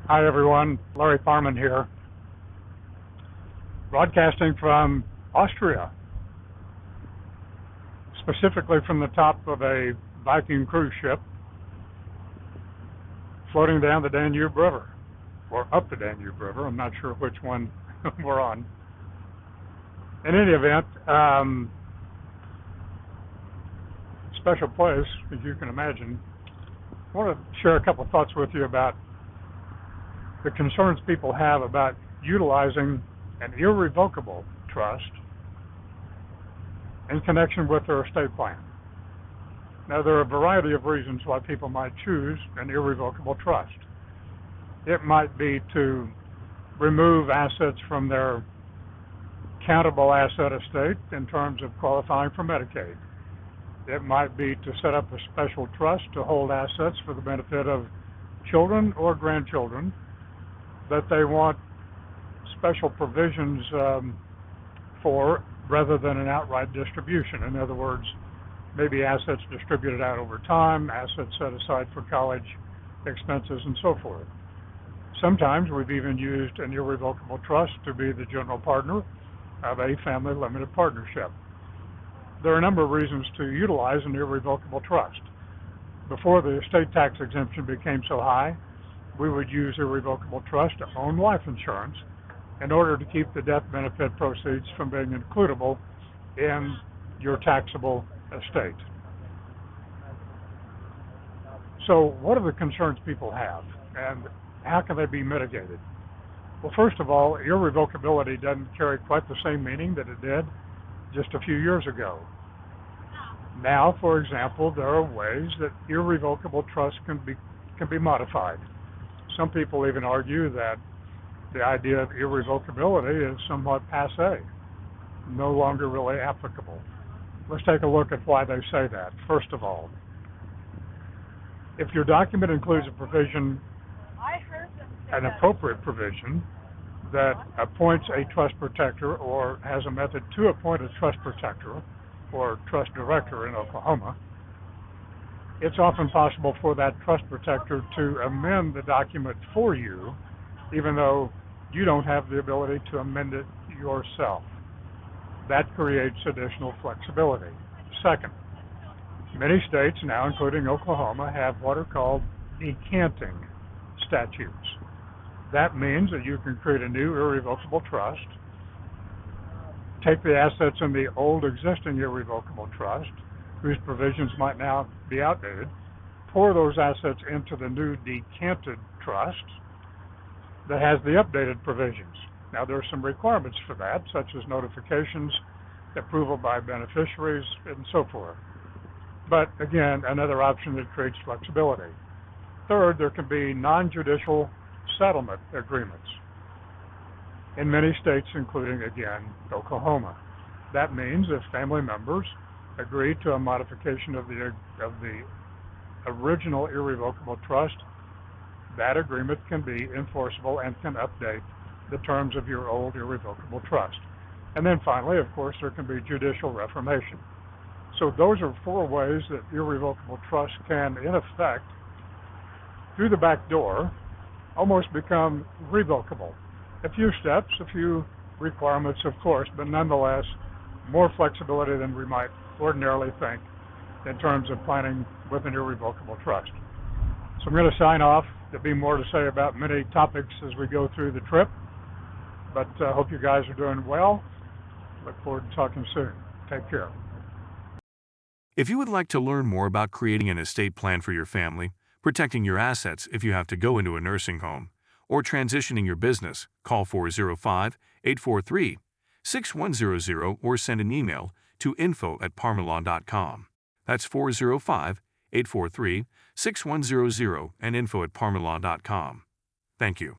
Hi everyone, Larry Parman here, broadcasting from Austria, specifically from the top of a Viking cruise ship floating down the Danube River, or up the Danube River. I'm not sure which one we're on. In any event, special place, as you can imagine. I want to share a couple thoughts with you about the concerns people have about utilizing an irrevocable trust in connection with their estate plan. Now, there are a variety of reasons why people might choose an irrevocable trust. It might be to remove assets from their countable asset estate in terms of qualifying for Medicaid. It might be to set up a special trust to hold assets for the benefit of children or grandchildren that they want special provisions for rather than an outright distribution. In other words, maybe assets distributed out over time, assets set aside for college expenses, and so forth. Sometimes we've even used an irrevocable trust to be the general partner of a family limited partnership. There are a number of reasons to utilize an irrevocable trust. Before the estate tax exemption became so high, we would use irrevocable trust to own life insurance in order to keep the death benefit proceeds from being includable in your taxable estate. So what are the concerns people have, and how can they be mitigated? Well, first of all, irrevocability doesn't carry quite the same meaning that it did just a few years ago. Now, for example, there are ways that irrevocable trust can be modified. Some people even argue that the idea of irrevocability is somewhat passé, no longer really applicable. Let's take a look at why they say that. First of all, if your document includes a provision, an appropriate provision, that appoints a trust protector or has a method to appoint a trust protector or trust director in Oklahoma, it's often possible for that trust protector to amend the document for you, even though you don't have the ability to amend it yourself. That creates additional flexibility. Second, many states now, including Oklahoma, have what are called decanting statutes. That means that you can create a new irrevocable trust, take the assets in the old existing irrevocable trust, whose provisions might now be outdated, pour those assets into the new decanted trust that has the updated provisions. Now, there are some requirements for that, such as notifications, approval by beneficiaries, and so forth. But again, another option that creates flexibility. Third, there can be non-judicial settlement agreements in many states, including, again, Oklahoma. That means if family members agree to a modification of the original irrevocable trust, that agreement can be enforceable and can update the terms of your old irrevocable trust. And then finally, of course, there can be judicial reformation. So those are four ways that irrevocable trust can, in effect, through the back door, almost become revocable. A few steps, a few requirements, of course, but nonetheless, more flexibility than we might ordinarily think in terms of planning with an irrevocable trust. So I'm going to sign off. There'll be more to say about many topics as we go through the trip, but I hope you guys are doing well. Look forward to talking soon. Take care. If you would like to learn more about creating an estate plan for your family, protecting your assets if you have to go into a nursing home, or transitioning your business, call 405-843-6100 or send an email to info@parmalon.com. That's 405-843-6100 and info@parmalon.com. Thank you.